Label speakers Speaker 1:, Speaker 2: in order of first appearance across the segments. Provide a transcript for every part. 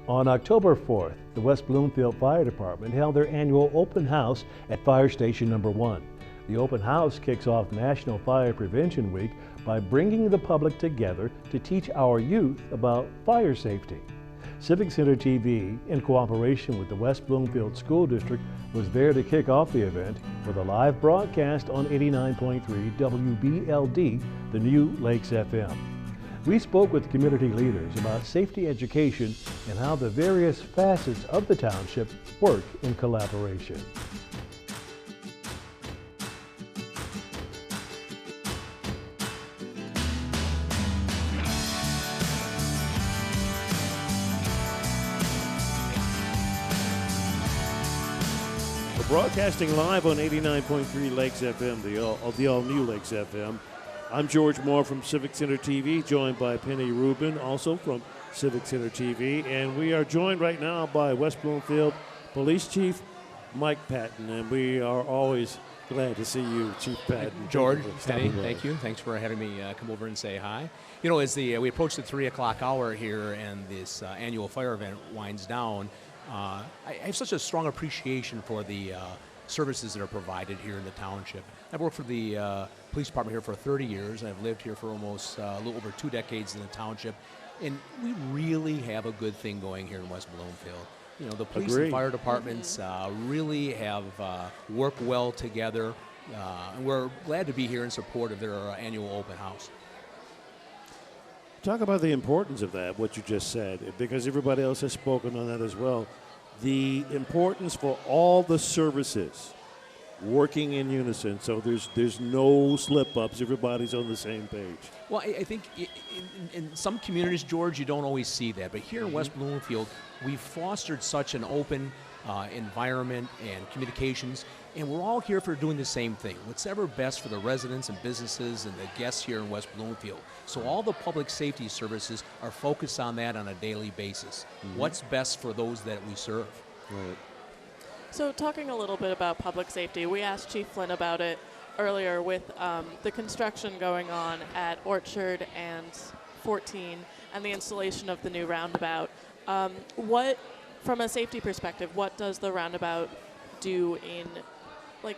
Speaker 1: On October 4th, the West Bloomfield Fire Department held their annual open house at Fire Station Number 1. The open house kicks off National Fire Prevention Week by bringing the public together to teach our youth about fire safety. Civic Center TV, in cooperation with the West Bloomfield School District, was there to kick off the event with a live broadcast on 89.3 WBLD, the new Lakes FM. We spoke with community leaders about safety education and how the various facets of the township work in collaboration.
Speaker 2: We're broadcasting live on 89.3 Lakes FM, the all-new Lakes FM. I'm George Moore from Civic Center TV, joined by Penny Rubin, also from Civic Center TV. And we are joined right now by West Bloomfield Police Chief Mike Patton. And we are always glad to see you, Chief Patton.
Speaker 3: George, Penny, thank you. Thanks for having me come over and say hi. You know, as we approach the 3 o'clock hour here and this annual fire event winds down, I have such a strong appreciation for the services that are provided here in the township. I've worked for the police department here for 30 years, and I've lived here for almost a little over 2 decades in the township, and we really have a good thing going here in West Bloomfield. You know, the police and fire departments really have worked well together, and we're glad to be here in support of their annual open house.
Speaker 2: Talk about the importance of that, what you just said, because everybody else has spoken on that as well. The importance for all the services working in unison, so there's no slip-ups, everybody's on the same page.
Speaker 3: Well, I think in some communities, George, you don't always see that, but here in West Bloomfield, we've fostered such an open environment and communications, and we're all here for doing the same thing. What's ever best for the residents and businesses and the guests here in West Bloomfield. So all the public safety services are focused on that on a daily basis. What's best for those that we serve.
Speaker 2: Right.
Speaker 4: So talking a little bit about public safety, we asked Chief Flynn about it earlier with the construction going on at Orchard and 14 and the installation of the new roundabout. From a safety perspective, what does the roundabout do in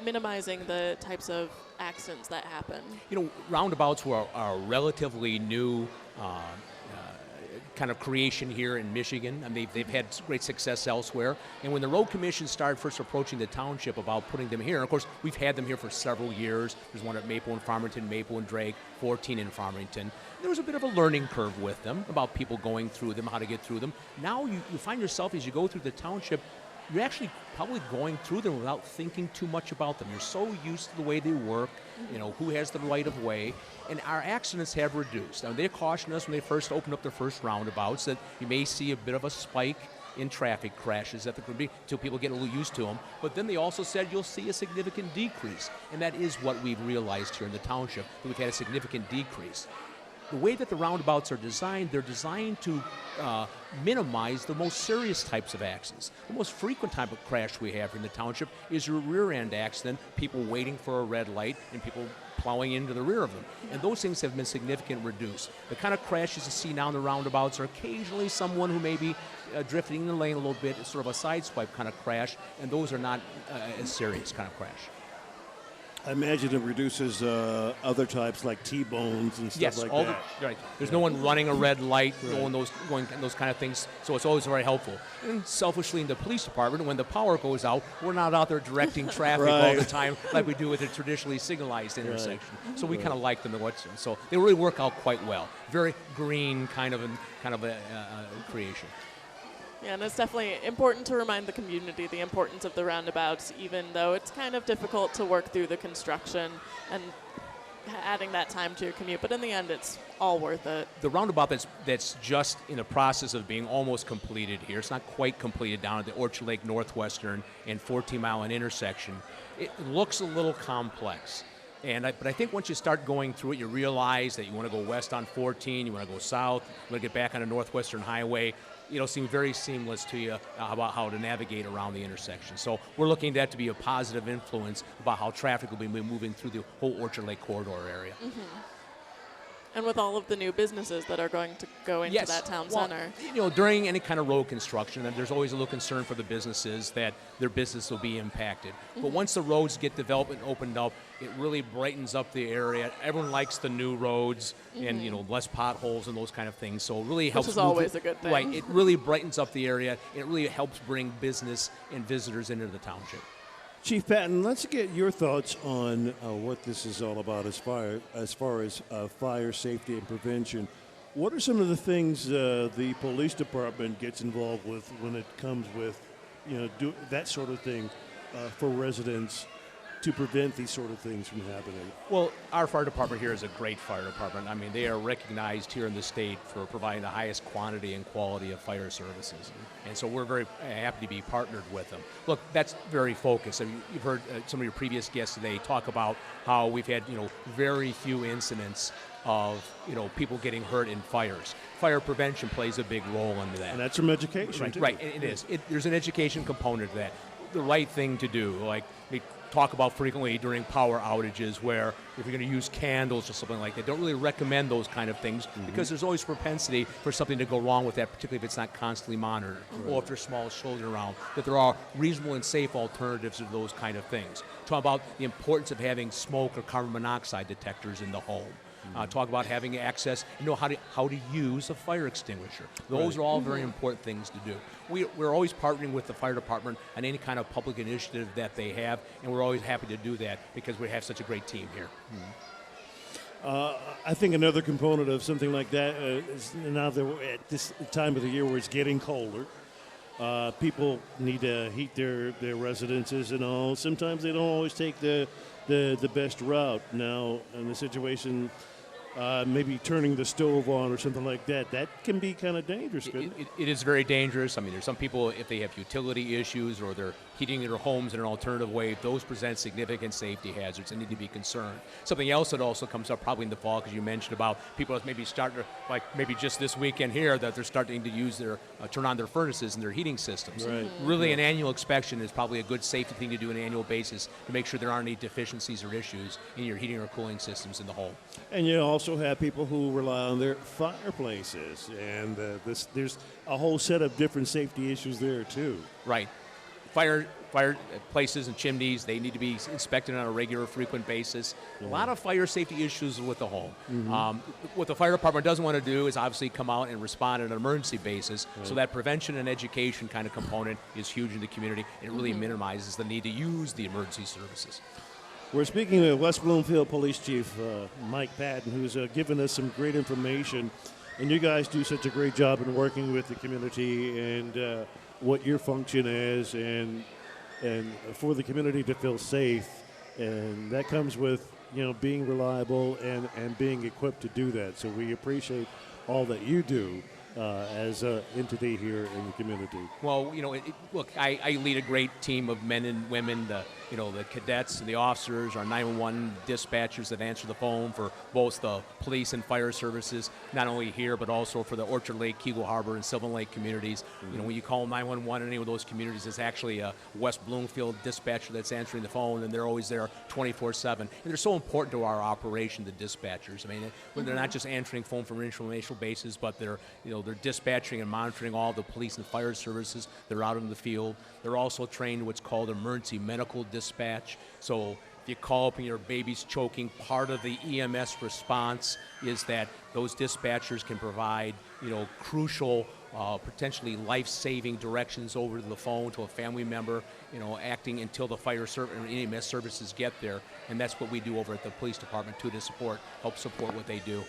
Speaker 4: minimizing the types of accidents that happen? You know,
Speaker 3: roundabouts are relatively new kind of creation here in Michigan. I mean, they've had great success elsewhere. And when the road commission started first approaching the township about putting them here, and of course, we've had them here for several years. There's one at Maple and Farmington, Maple and Drake, 14 in Farmington. There was a bit of a learning curve with them about people going through them, how to get through them. Now you find yourself, as you go through the township, you're actually probably going through them without thinking too much about them. You're so used to the way they work, you know, who has the right of way, and our accidents have reduced. Now, they cautioned us when they first opened up their first roundabouts that you may see a bit of a spike in traffic crashes that there could be until people get a little used to them. But then they also said you'll see a significant decrease, and that is what we've realized here in the township, that we've had a significant decrease. The way that the roundabouts are designed, they're designed to minimize the most serious types of accidents. The most frequent type of crash we have in the township is your rear-end accident, people waiting for a red light and people plowing into the rear of them. And those things have been significantly reduced. The kind of crashes you see now in the roundabouts are occasionally someone who may be drifting in the lane a little bit, it's sort of a sideswipe kind of crash, and those are not a serious kind of crash.
Speaker 2: I imagine it reduces other types like T-bones and stuff like that.
Speaker 3: Right. There's no one running a red light, no one those kind of things, so it's always very helpful. And selfishly in the police department, when the power goes out, we're not out there directing traffic all the time like we do with a traditionally signalized intersection. So we kind of like them to watch them. So they really work out quite well. Very green kind of a creation.
Speaker 4: Yeah, and it's definitely important to remind the community the importance of the roundabouts, even though it's kind of difficult to work through the construction and adding that time to your commute. But in the end, it's all worth it.
Speaker 3: The roundabout that's just in the process of being almost completed here, it's not quite completed down at the Orchard Lake Northwestern and 14 Mile intersection. It looks a little complex. But I think once you start going through it, you realize that you want to go west on 14, you want to go south, you want to get back on the Northwestern Highway. It'll seem very seamless to you about how to navigate around the intersection. So we're looking at that to be a positive influence about how traffic will be moving through the whole Orchard Lake corridor area.
Speaker 4: And with all of the new businesses that are going to go into that town center.
Speaker 3: During any kind of road construction, there's always a little concern for the businesses that their business will be impacted. But once the roads get developed and opened up, it really brightens up the area. Everyone likes the new roads and less potholes and those kind of things. So it really helps.
Speaker 4: Which is always a good thing.
Speaker 3: Right. It really brightens up the area. It really helps bring business and visitors into the township.
Speaker 2: Chief Patton, let's get your thoughts on what this is all about as far as fire safety and prevention. What are some of the things the police department gets involved with when it comes with, do that sort of thing for residents to prevent these sort of things from happening?
Speaker 3: Well, our fire department here is a great fire department. I mean, they are recognized here in the state for providing the highest quantity and quality of fire services. And so we're very happy to be partnered with them. Look, that's very focused. I mean, you've heard some of your previous guests today talk about how we've had, very few incidents of, people getting hurt in fires. Fire prevention plays a big role into that.
Speaker 2: And that's from education,
Speaker 3: right,
Speaker 2: too.
Speaker 3: Right, it is. There's an education component to that. The right thing to do, like we talk about frequently during power outages, where if you're going to use candles or something like that, don't really recommend those kind of things because there's always propensity for something to go wrong with that, particularly if it's not constantly monitored or if there's small children around, that there are reasonable and safe alternatives to those kind of things. Talk about the importance of having smoke or carbon monoxide detectors in the home. Talk about having access, how to use a fire extinguisher. Those are all very important things to do. We're always partnering with the fire department on any kind of public initiative that they have, and we're always happy to do that because we have such a great team here.
Speaker 2: I think another component of something like that is now that we're at this time of the year where it's getting colder. People need to heat their residences and all. Sometimes they don't always take the best route. Now, in the situation, maybe turning the stove on or something like that, that can be kind of dangerous, couldn't it?
Speaker 3: It is very dangerous. I mean, there's some people, if they have utility issues or they're heating their homes in an alternative way, those present significant safety hazards and need to be concerned. Something else that also comes up probably in the fall, because you mentioned about people maybe starting to, like maybe just this weekend here, that they're starting to use their, turn on their furnaces and their heating systems.
Speaker 2: Right.
Speaker 3: Really, an annual inspection is probably a good safety thing to do on an annual basis to make sure there aren't any deficiencies or issues in your heating or cooling systems in the home.
Speaker 2: And you also have people who rely on their fireplaces, and there's a whole set of different safety issues there too.
Speaker 3: Right. Fire places and chimneys, they need to be inspected on a regular, frequent basis. A lot of fire safety issues with the home. What the fire department doesn't want to do is obviously come out and respond on an emergency basis. So that prevention and education kind of component is huge in the community. It really minimizes the need to use the emergency services.
Speaker 2: We're speaking with West Bloomfield Police Chief Mike Patton, who's given us some great information. And you guys do such a great job in working with the community and what your function is, and for the community to feel safe. And that comes with, being reliable and being equipped to do that. So we appreciate all that you do as an entity here in the community.
Speaker 3: Well, look, I lead a great team of men and women, the cadets and the officers, our 911 dispatchers that answer the phone for both the police and fire services, not only here, but also for the Orchard Lake, Kegel Harbor, and Sylvan Lake communities. When you call 911 in any of those communities, it's actually a West Bloomfield dispatcher that's answering the phone, and they're always there 24/7. And they're so important to our operation, the dispatchers. I mean, when they're not just answering phone from an informational basis, but they're dispatching and monitoring all the police and fire services. They're out in the field. They're also trained in what's called emergency medical dispatch. So if you call up and your baby's choking, part of the EMS response is that those dispatchers can provide, crucial, potentially life-saving directions over to the phone to a family member, acting until the fire and EMS services get there. And that's what we do over at the police department too, to help support what they do.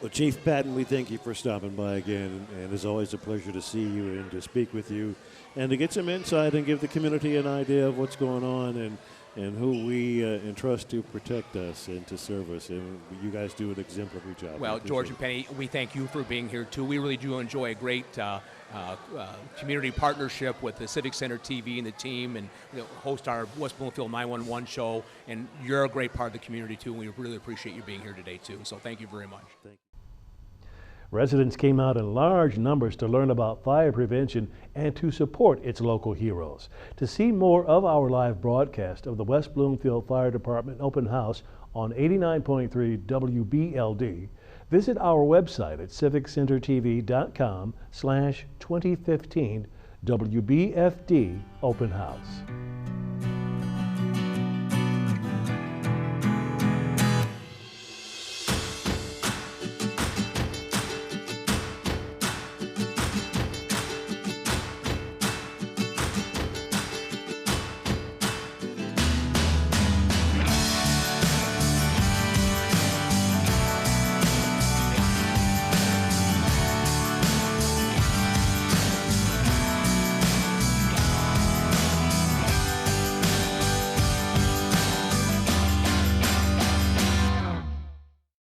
Speaker 2: Well, Chief Patton, we thank you for stopping by again, and it's always a pleasure to see you and to speak with you and to get some insight and give the community an idea of what's going on and who we entrust to protect us and to serve us. And you guys do an exemplary job.
Speaker 3: Well, George and Penny, we thank you for being here, too. We really do enjoy a great community partnership with the Civic Center TV and the team, and host our West Bloomfield 911 show. And you're a great part of the community, too, and we really appreciate you being here today, too. So thank you very much.
Speaker 2: Thank you.
Speaker 1: Residents came out in large numbers to learn about fire prevention and to support its local heroes. To see more of our live broadcast of the West Bloomfield Fire Department Open House on 89.3 WBLD, visit our website at civiccentertv.com/2015 WBFD Open House.